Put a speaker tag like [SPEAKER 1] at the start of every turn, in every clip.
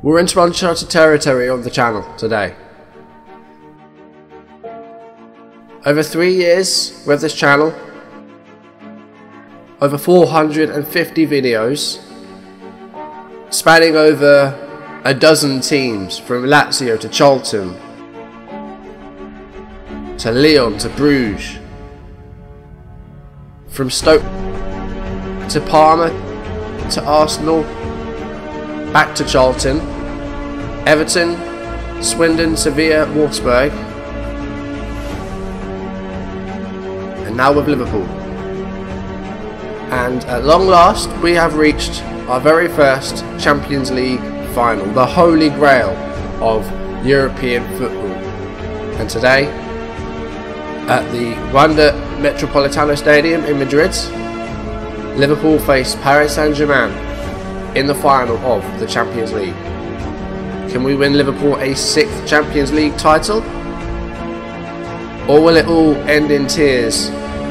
[SPEAKER 1] We're into uncharted territory on the channel today. Over 3 years with this channel, over 450 videos, spanning over a dozen teams from Lazio to Charlton, to Lyon to Bruges, from Stoke to Parma to Arsenal, back to Charlton, Everton, Swindon, Sevilla, Wolfsburg, and now with Liverpool. And at long last we have reached our very first Champions League final, the holy grail of European football. And today, at the Wanda Metropolitano Stadium in Madrid, Liverpool face Paris Saint-Germain in the final of the Champions League. Can we win Liverpool a 6th Champions League title? Or will it all end in tears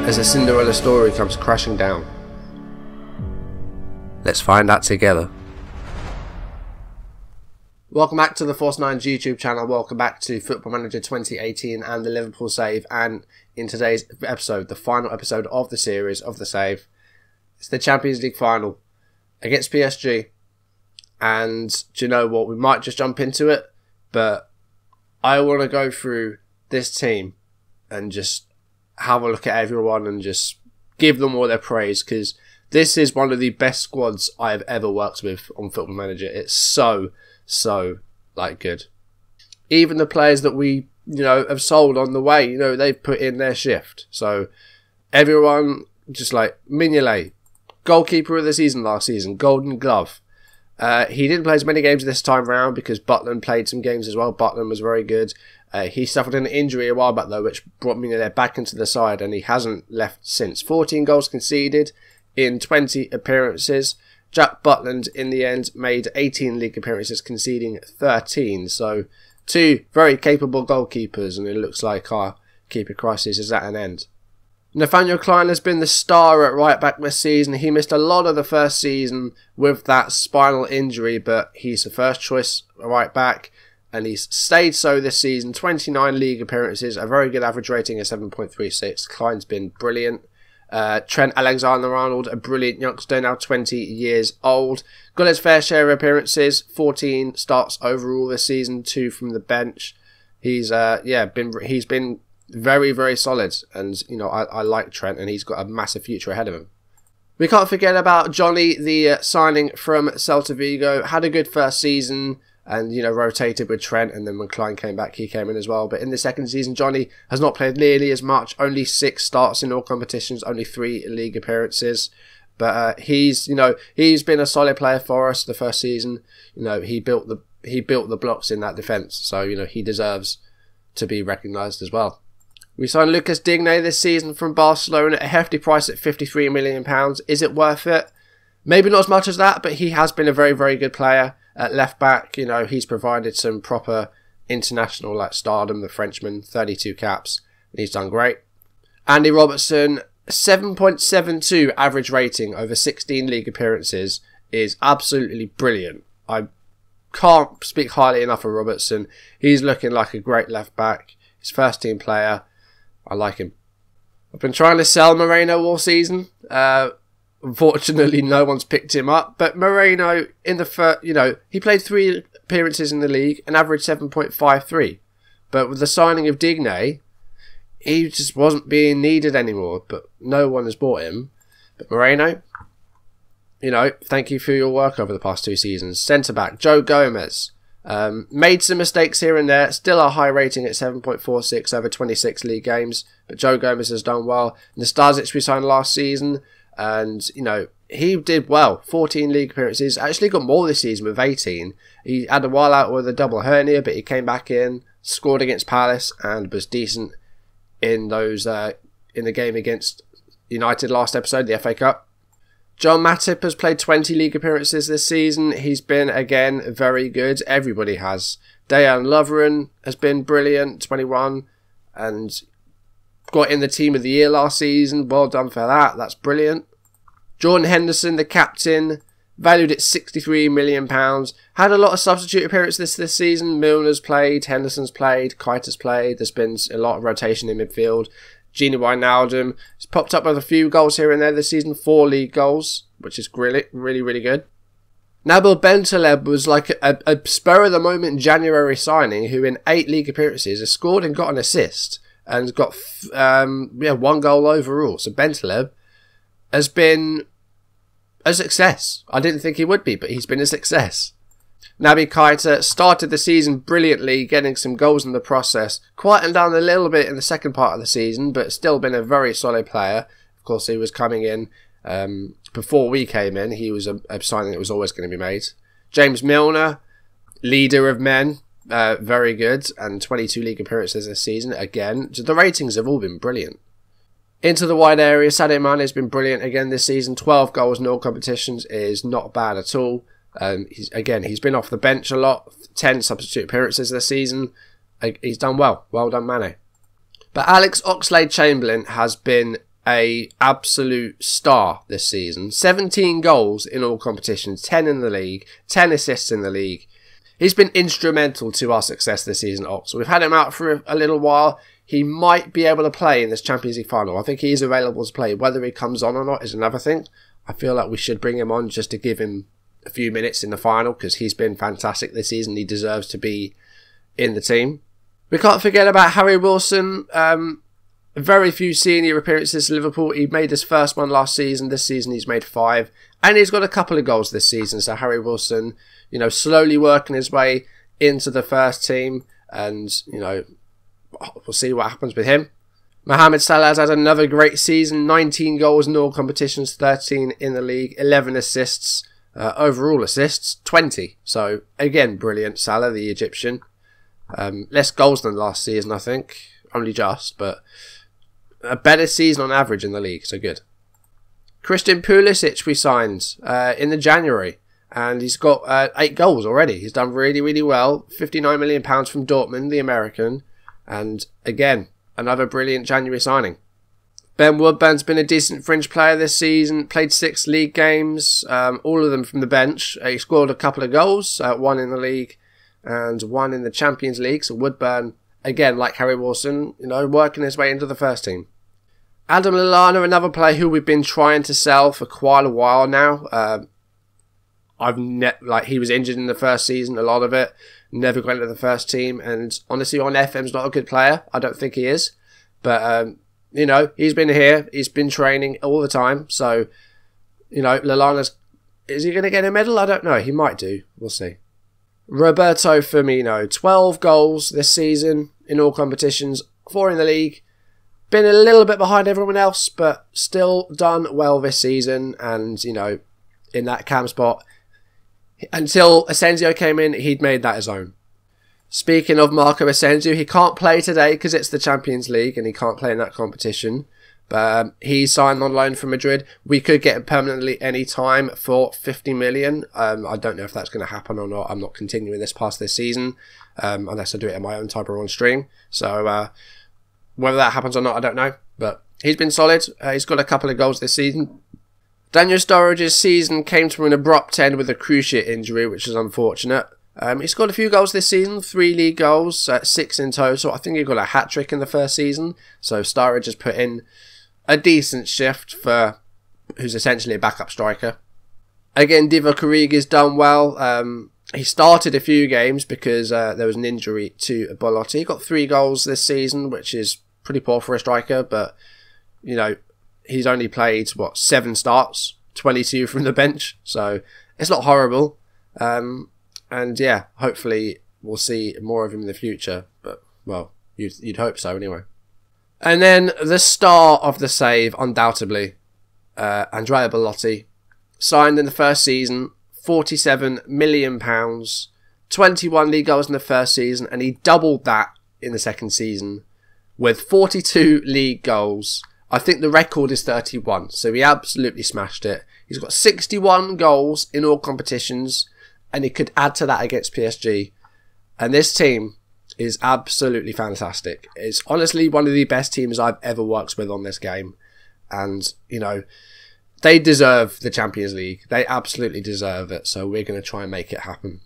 [SPEAKER 1] as a Cinderella story comes crashing down? Let's find out together. Welcome back to the Force 9's YouTube channel. Welcome back to Football Manager 2018 and the Liverpool save. And in today's episode, the final episode of the series of the save, it's the Champions League final against PSG. And do you know what? We might just jump into it, but I want to go through this team and just have a look at everyone and just give them all their praise, because this is one of the best squads I have ever worked with on Football Manager. It's so good. Even the players that we, have sold on the way, they've put in their shift. So everyone, just like Mignolet, goalkeeper of the season last season, Golden Glove. He didn't play as many games this time round because Butland played some games as well. Butland was very good. He suffered an injury a while back though, which brought Mignolet back into the side, and he hasn't left since. 14 goals conceded in 20 appearances. Jack Butland in the end made 18 league appearances, conceding 13. So two very capable goalkeepers, and it looks like our keeper crisis is at an end. Nathaniel Klein has been the star at right back this season. He missed a lot of the first season with that spinal injury, but he's the first choice right back, and he's stayed so this season. 29 league appearances, a very good average rating of 7.36. Klein's been brilliant. Trent Alexander-Arnold, a brilliant youngster, now 20 years old. Got his fair share of appearances, 14 starts overall this season, 2 from the bench. He's been very solid, and I like Trent, and he's got a massive future ahead of him. We can't forget about Johnny, the signing from Celta Vigo. Had a good first season, and rotated with Trent, and then when Klein came back, he came in as well. But in the second season, Johnny has not played nearly as much. Only 6 starts in all competitions, only 3 league appearances. But he's been a solid player for us the first season. He built the blocks in that defence, so he deserves to be recognised as well. We signed Lucas Digne this season from Barcelona at a hefty price at £53 million. Is it worth it? Maybe not as much as that, but he has been a very good player at left back. He's provided some proper international stardom, the Frenchman, 32 caps, and he's done great. Andy Robertson, 7.72 average rating over 16 league appearances is absolutely brilliant. I can't speak highly enough of Robertson. He's looking like a great left back. He's first team player. I like him. I've been trying to sell Moreno all season. Unfortunately, no one's picked him up. But Moreno, in the first, he played 3 appearances in the league and averaged 7.53. But with the signing of Digne, he just wasn't being needed anymore. But no one has bought him. But Moreno, thank you for your work over the past 2 seasons. Centre back Joe Gomez. Made some mistakes here and there, still a high rating at 7.46 over 26 league games, but Joe Gomez has done well. Nastasic we signed last season, and he did well, 14 league appearances, actually got more this season with 18. He had a while out with a double hernia, but he came back in, scored against Palace, and was decent in the game against United last episode, the FA Cup. John Matip has played 20 league appearances this season. He's been, again, very good. Everybody has. Dejan Lovren has been brilliant, 21, and got in the team of the year last season. Well done for that. That's brilliant. Jordan Henderson, the captain, valued at £63 million. Had a lot of substitute appearances this season. Milner's played, Henderson's played, Keita's played. There's been a lot of rotation in midfield. Gini Wijnaldum has popped up with a few goals here and there this season. 4 league goals, which is really, really good. Nabil Bentaleb was like a spur-of-the-moment January signing who in 8 league appearances has scored and got an assist and got 1 goal overall. So Bentaleb has been a success. I didn't think he would be, but he's been a success. Naby Keita started the season brilliantly, getting some goals in the process. Quietened down a little bit in the second part of the season, but still been a very solid player. Of course, he was coming in before we came in. He was a signing that was always going to be made. James Milner, leader of men, very good, and 22 league appearances this season. Again, the ratings have all been brilliant. Into the wide area, Sadio Mane has been brilliant again this season. 12 goals in all competitions is not bad at all. He's been off the bench a lot. 10 substitute appearances this season. He's done well. Well done, Mane. But Alex Oxlade-Chamberlain has been an absolute star this season. 17 goals in all competitions. 10 in the league. 10 assists in the league. He's been instrumental to our success this season, Ox. We've had him out for a little while. He might be able to play in this Champions League final. I think he's available to play. Whether he comes on or not is another thing. I feel like we should bring him on just to give him a few minutes in the final because he's been fantastic this season. He deserves to be in the team. We can't forget about Harry Wilson. Very few senior appearances for Liverpool. He made his first one last season. This season he's made 5. And he's got a couple of goals this season. So Harry Wilson, slowly working his way into the first team. And, we'll see what happens with him. Mohamed Salah has had another great season. 19 goals in all competitions, 13 in the league, 11 assists. Overall assists, 20. So, again, brilliant. Salah, the Egyptian. Less goals than last season, I think. Only just, but a better season on average in the league. So, good. Christian Pulisic we signed in the January. And he's got 8 goals already. He's done really, really well. £59 million from Dortmund, the American. And, again, another brilliant January signing. Ben Woodburn's been a decent fringe player this season. Played 6 league games, all of them from the bench. He scored a couple of goals, 1 in the league and 1 in the Champions League. So Woodburn, again, like Harry Wilson, working his way into the first team. Adam Lallana, another player who we've been trying to sell for quite a while now. He was injured in the first season, a lot of it. Never got into the first team. And honestly, on FM's not a good player. I don't think he is. But, he's been here. He's been training all the time. So, Lallana's... Is he going to get a medal? I don't know. He might do. We'll see. Roberto Firmino. 12 goals this season in all competitions. 4 in the league. Been a little bit behind everyone else, but still done well this season. And, in that cam spot... Until Asensio came in, he'd made that his own. Speaking of Marco Asensio, he can't play today because it's the Champions League and he can't play in that competition. But he signed on loan from Madrid. We could get him permanently any time for 50 million. I don't know if that's going to happen or not. I'm not continuing this past this season unless I do it in my own time or on stream. So whether that happens or not, I don't know. But he's been solid. He's got a couple of goals this season. Daniel Sturridge's season came to an abrupt end with a cruciate injury, which is unfortunate. He scored a few goals this season, 3 league goals, 6 in total. I think he got a hat-trick in the first season. So Sturridge has put in a decent shift for who's essentially a backup striker. Again, Divock Origi's done well. He started a few games because there was an injury to Belotti. He got 3 goals this season, which is pretty poor for a striker, but, he's only played, 7 starts, 22 from the bench. So it's not horrible. And yeah, hopefully we'll see more of him in the future. But, well, you'd hope so anyway. And then the star of the save, undoubtedly, Andrea Belotti. Signed in the first season, £47 million, 21 league goals in the first season, and he doubled that in the second season with 42 league goals. I think the record is 31, so he absolutely smashed it. He's got 61 goals in all competitions, and he could add to that against PSG. And this team is absolutely fantastic. It's honestly one of the best teams I've ever worked with on this game. And, they deserve the Champions League. They absolutely deserve it. So we're going to try and make it happen.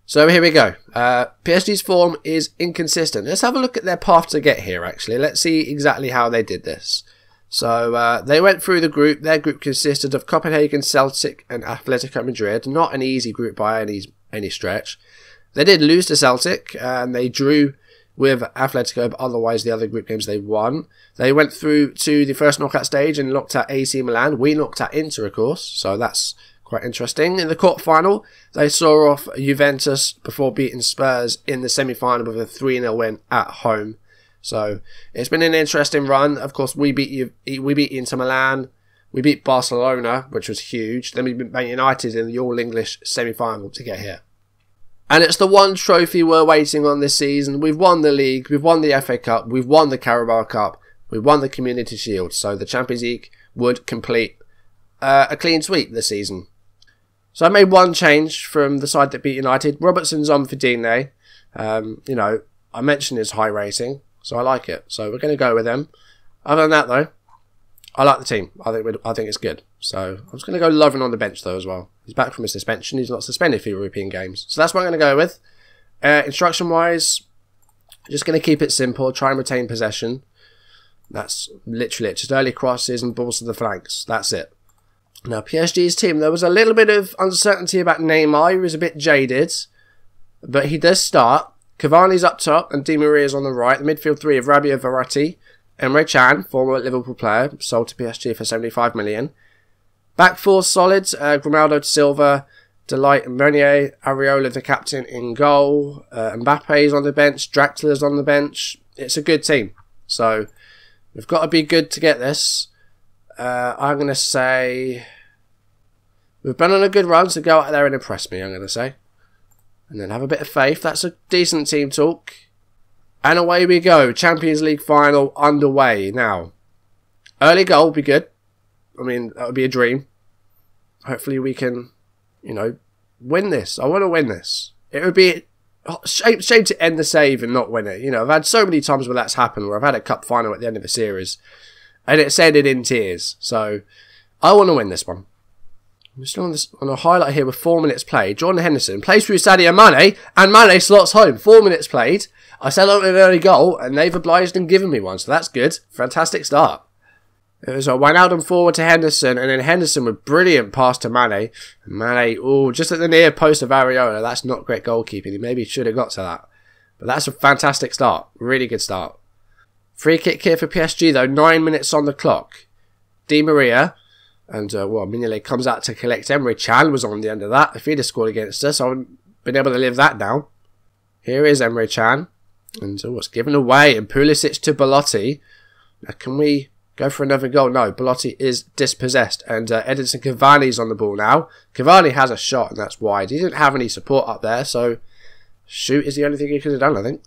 [SPEAKER 1] So here we go. PSG's form is inconsistent. Let's have a look at their path to get here, actually. Let's see exactly how they did this. So they went through the group. Their group consisted of Copenhagen, Celtic and Atletico Madrid. Not an easy group by any stretch. They did lose to Celtic and they drew with Atletico, but otherwise the other group games they won. They went through to the first knockout stage and looked at AC Milan. We looked at Inter, of course, so that's quite interesting. In the quarter-final, they saw off Juventus before beating Spurs in the semi-final with a 3-0 win at home. So it's been an interesting run. Of course, we beat Inter Milan. We beat Barcelona, which was huge. Then we beat Man United in the All-English semi-final to get here. And it's the one trophy we're waiting on this season. We've won the league, we've won the FA Cup, we've won the Carabao Cup, we've won the Community Shield. So the Champions League would complete a clean sweep this season. So I made one change from the side that beat United. Robertson's on for Digne. You know, I mentioned his high rating, so I like it. So we're going to go with him. Other than that, though, I like the team. I think it's good. So I'm just going to go Lovren on the bench, though, as well. He's back from his suspension. He's not suspended for European games. So that's what I'm going to go with. Instruction-wise, just going to keep it simple. Try and retain possession. That's literally it. Just early crosses and balls to the flanks. That's it. Now, PSG's team, there was a little bit of uncertainty about Neymar. He was a bit jaded. But he does start. Cavani's up top and Di Maria's on the right. The midfield three of Rabiot, Verratti, Emre Can, former Liverpool player, sold to PSG for 75 million. Back four solids, Grimaldo, Silva, Delight and Meunier, Areola the captain in goal, Mbappe's on the bench, Draxler's on the bench. It's a good team. So we've got to be good to get this. I'm going to say we've been on a good run, so go out there and impress me, I'm going to say. And then have a bit of faith. That's a decent team talk. And away we go. Champions League final underway now. Early goal would be good. I mean, that would be a dream. Hopefully we can, you know, win this. I want to win this. It would be a shame to end the save and not win it. You know, I've had so many times where that's happened, where I've had a cup final at the end of a series and it's ended in tears. So I want to win this one. I'm still on a highlight here with 4 minutes played. Jordan Henderson plays through Sadio Mane and Mane slots home. 4 minutes played. I said I wanted an early goal and they've obliged and given me one. So that's good. Fantastic start. It was a Wijnaldum forward to Henderson, and then Henderson with brilliant pass to Mane. Mane, oh, just at the near post of Areola. That's not great goalkeeping. He maybe should have got to that. But that's a fantastic start. Really good start. Free kick here for PSG, though. 9 minutes on the clock. Di Maria, and Mignolet comes out to collect. Emre Can was on the end of that. If he'd have scored against us, I wouldn't have been able to live that down. Here is Emre Can. And it's given away. And Pulisic to Belotti. Now, can we go for another goal? No, Belotti is dispossessed. And Edinson Cavani's on the ball now. Cavani has a shot and that's wide. He didn't have any support up there, so shoot is the only thing he could have done, I think.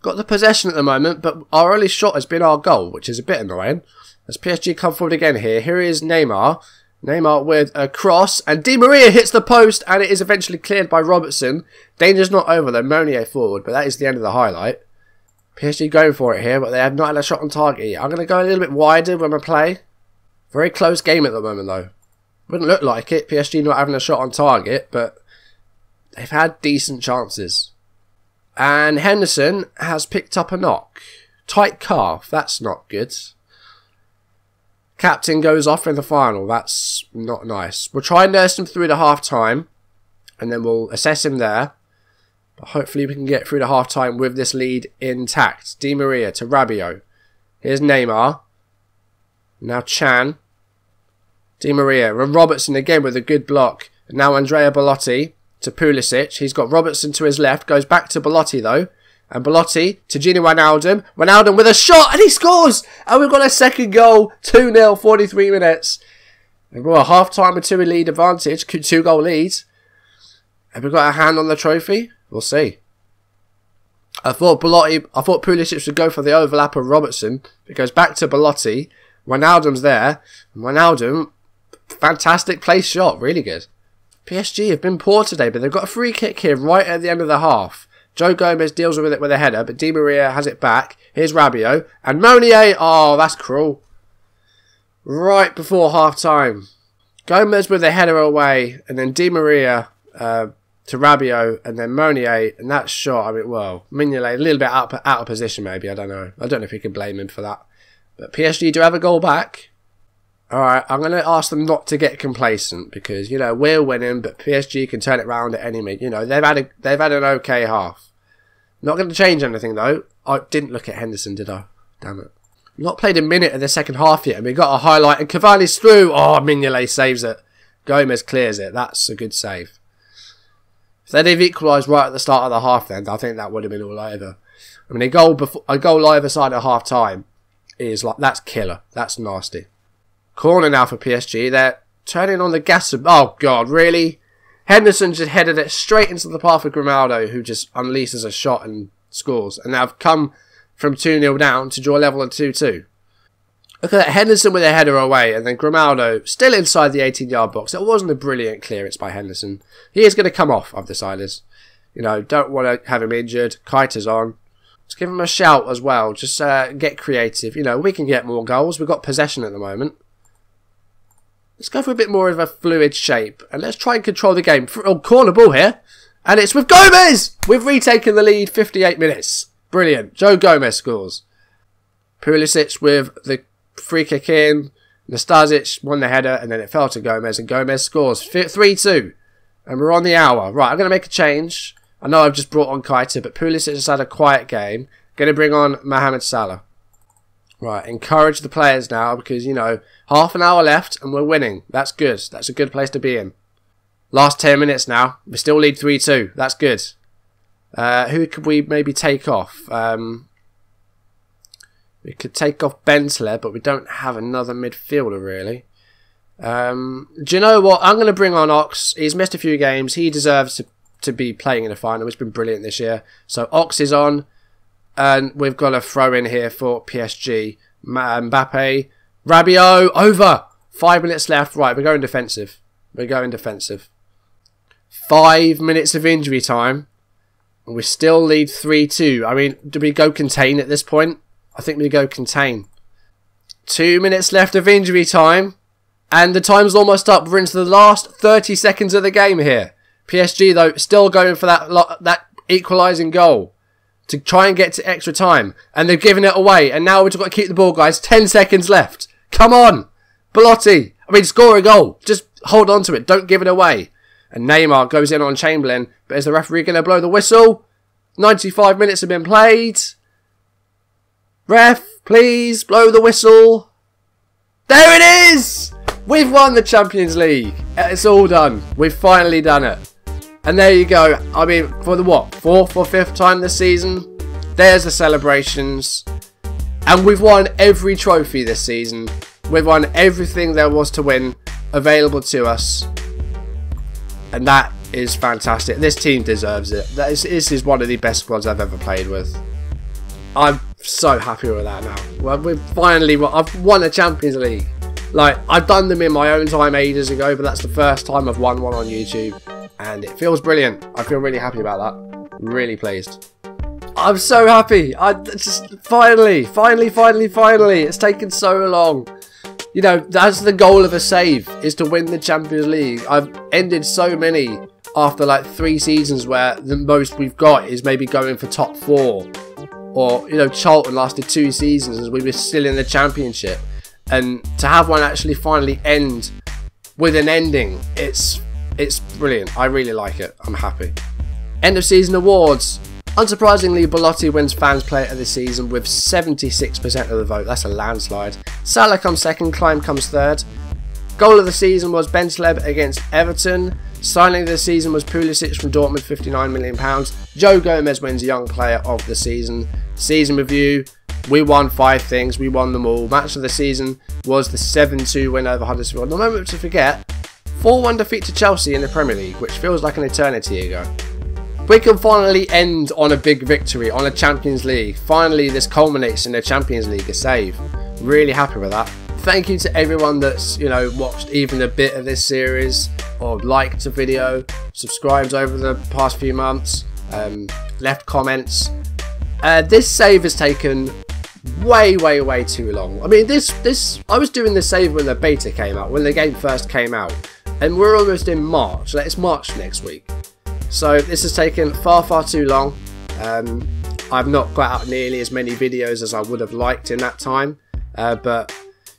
[SPEAKER 1] Got the possession at the moment, but our only shot has been our goal, which is a bit annoying. As PSG come forward again here. Here is Neymar. Neymar with a cross, and Di Maria hits the post, and it is eventually cleared by Robertson. Danger's not over though. Meunier forward, but that is the end of the highlight. PSG going for it here, but they have not had a shot on target yet. I'm going to go a little bit wider when I play. Very close game at the moment, though. Wouldn't look like it. PSG not having a shot on target, but they've had decent chances. And Henderson has picked up a knock. Tight calf. That's not good. Captain goes off in the final. That's not nice. We'll try and nurse him through the half-time, and then we'll assess him there. But hopefully we can get through the half-time with this lead intact. Di Maria to Rabiot. Here's Neymar. Now Can. Di Maria. And Robertson again with a good block. And now Andrea Belotti to Pulisic. He's got Robertson to his left. Goes back to Belotti though. And Belotti to Gini Wijnaldum. Wijnaldum with a shot and he scores! And we've got a second goal. 2-0, 43 minutes. And we're a half-time with 2 lead advantage. 2 goal lead. Have we got a hand on the trophy? We'll see. I thought Pulisic should go for the overlap of Robertson. It goes back to Belotti. Wijnaldum's there. And Wijnaldum, fantastic place shot. Really good. PSG have been poor today, but they've got a free kick here right at the end of the half. Joe Gomez deals with it with a header, but Di Maria has it back. Here's Rabiot. And Meunier. Oh, that's cruel. right before half-time. Gomez with a header away, and then Di Maria to Rabiot, and then Meunier, and that shot, I mean, well, Mignolet a little bit out of position maybe, I don't know. I don't know if you can blame him for that. But PSG do have a goal back. Alright, I'm going to ask them not to get complacent, because, you know, we're winning, but PSG can turn it around at any minute. You know, they've had an okay half. Not going to change anything, though. I didn't look at Henderson, did I? Damn it. Not played a minute of the second half yet, and we got a highlight, and Cavani's through. Oh, Mignolet saves it. Gomez clears it. That's a good save. If they'd have equalised right at the start of the half, then I think that would have been all over. I mean, a goal either side at half time is like, that's killer. That's nasty. Corner now for PSG. They're turning on the gas. Oh God, really? Henderson just headed it straight into the path of Grimaldo, who just unleashes a shot and scores. And they've come from 2-0 down to draw level at 2-2. Look at that, Henderson with a header away, and then Grimaldo still inside the 18-yard box. It wasn't a brilliant clearance by Henderson. He is going to come off, I've decided. You know, don't want to have him injured. Keita's on. Let's give him a shout as well. Just get creative. You know, we can get more goals. We've got possession at the moment. Let's go for a bit more of a fluid shape, and let's try and control the game. Oh, corner ball here, and it's with Gomez! We've retaken the lead, 58 minutes. Brilliant. Joe Gomez scores. Pulisic with the free kick in. Nastasic won the header, and then it fell to Gomez, and Gomez scores 3-2. And we're on the hour. Right, I'm going to make a change. I know I've just brought on Keita, but Pulisic has had a quiet game. Going to bring on Mohamed Salah. Right, encourage the players now, because, you know, half an hour left and we're winning. That's good. That's a good place to be in. Last 10 minutes now. We still lead 3-2. That's good. Who could we maybe take off? We could take off Bentley, but we don't have another midfielder, really. Do you know what? I'm going to bring on Ox. He's missed a few games. He deserves to be playing in the final. He's been brilliant this year. So Ox is on. And we've got a throw in here for PSG. Mbappe. Rabiot. Over. 5 minutes left. Right, we're going defensive. We're going defensive. 5 minutes of injury time. And we still lead 3-2. I mean, do we go contain at this point? I think we go contain. 2 minutes left of injury time. And the time's almost up. We're into the last 30 seconds of the game here. PSG, though, still going for that equalising goal to try and get to extra time. And they've given it away. And now we've got to keep the ball, guys. 10 seconds left. Come on. Belotti. I mean, score a goal. Just hold on to it. Don't give it away. And Neymar goes in on Chamberlain. But is the referee going to blow the whistle? 95 minutes have been played. Ref, please blow the whistle. There it is! We've won the Champions League. It's all done. We've finally done it. And there you go. I mean, for the what? 4th or 5th time this season? There's the celebrations. And we've won every trophy this season. We've won everything there was to win available to us. And that is fantastic. This team deserves it. This is one of the best squads I've ever played with. I'm so happy with that now. Well, we've finally won. I've won a Champions League. Like, I've done them in my own time ages ago, but that's the first time I've won one on YouTube. And it feels brilliant. I feel really happy about that. Really pleased. I'm so happy. I just finally. It's taken so long. You know, that's the goal of a save, is to win the Champions League. I've ended so many after like 3 seasons where the most we've got is maybe going for top 4. Or, you know, Charlton lasted 2 seasons as we were still in the Championship. And to have one actually finally end with an ending, it's brilliant. I really like it. I'm happy. End of season awards. Unsurprisingly, Belotti wins Fans Player of the Season with 76% of the vote. That's a landslide. Salah comes second, Klein comes third. Goal of the season was Bentley against Everton. Signing of the season was Pulisic from Dortmund, £59 million. Joe Gomez wins Young Player of the Season. Season review. We won 5 things. We won them all. Match of the season was the 7-2 win over Huddersfield. No moment to forget, 4-1 defeat to Chelsea in the Premier League, which feels like an eternity ago. We can finally end on a big victory, on a Champions League. Finally, this culminates in a Champions League, a save. Really happy with that. Thank you to everyone that's, you know, watched even a bit of this series, or liked the video, subscribed over the past few months, left comments. This save has taken way too long. I mean, I was doing the save when the beta came out, when the game first came out, and we're almost in March. Like, it's March next week, so this has taken far too long. I've not got out nearly as many videos as I would have liked in that time, but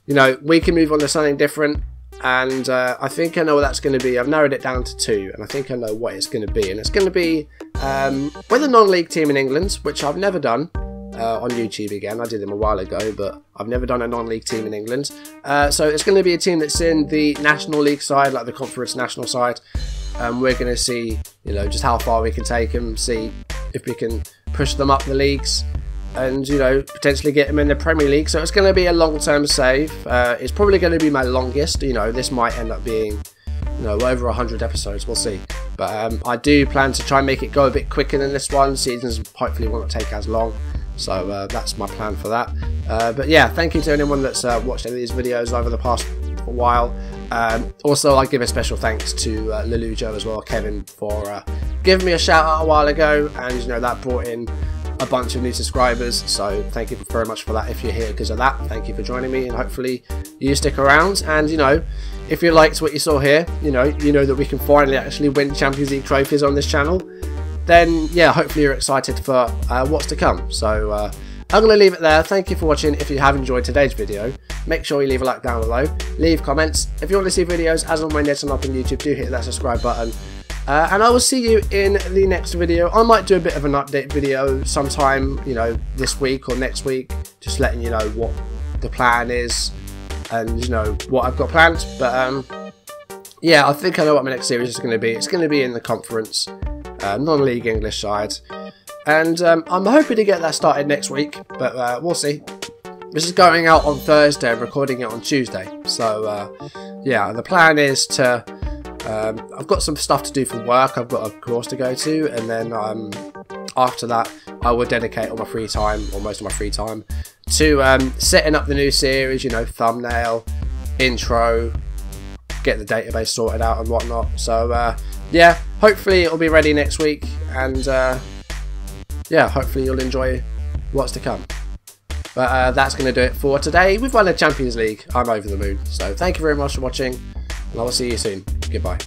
[SPEAKER 1] you know, we can move on to something different. And I think I know what that's going to be. I've narrowed it down to 2, and I think I know what it's going to be. And it's going to be with a non-league team in England, which I've never done on YouTube again. I did them a while ago, but I've never done a non-league team in England. So it's going to be a team that's in the National League side, like the Conference National side. We're going to see, you know, just how far we can take them, see if we can push them up the leagues, and, you know, potentially get them in the Premier League. So it's going to be a long-term save. It's probably going to be my longest. You know, this might end up being, you know, over 100 episodes. We'll see. But I do plan to try and make it go a bit quicker than this one. Seasons hopefully won't take as long. So that's my plan for that. But yeah, thank you to anyone that's watched any of these videos over the past while. Also, I give a special thanks to Lelujo as well, Kevin, for giving me a shout out a while ago, and, you know, that brought in a bunch of new subscribers, so thank you very much for that. If you're here because of that, thank you for joining me, and hopefully you stick around. And, you know, if you liked what you saw here, you know that we can finally actually win Champions League trophies on this channel, then yeah, hopefully you're excited for what's to come. So I'm going to leave it there. Thank you for watching. If you have enjoyed today's video, make sure you leave a like down below, leave comments. If you want to see videos as and when they turn up on YouTube, do hit that subscribe button. And I will see you in the next video. I might do a bit of an update video sometime, you know, this week or next week, just letting you know what the plan is and, you know, what I've got planned. But yeah, I think I know what my next series is going to be. It's going to be in the Conference, non-league English side, and I'm hoping to get that started next week, but we'll see. This is going out on Thursday, I'm recording it on Tuesday. So yeah, the plan is to I've got some stuff to do for work. I've got a course to go to, and then after that I will dedicate all my free time, or most of my free time, to setting up the new series, you know, thumbnail, intro, get the database sorted out and whatnot. So yeah, hopefully it'll be ready next week, and yeah, hopefully you'll enjoy what's to come. But that's going to do it for today. We've won the Champions League. I'm over the moon. So thank you very much for watching, and I will see you soon. Goodbye.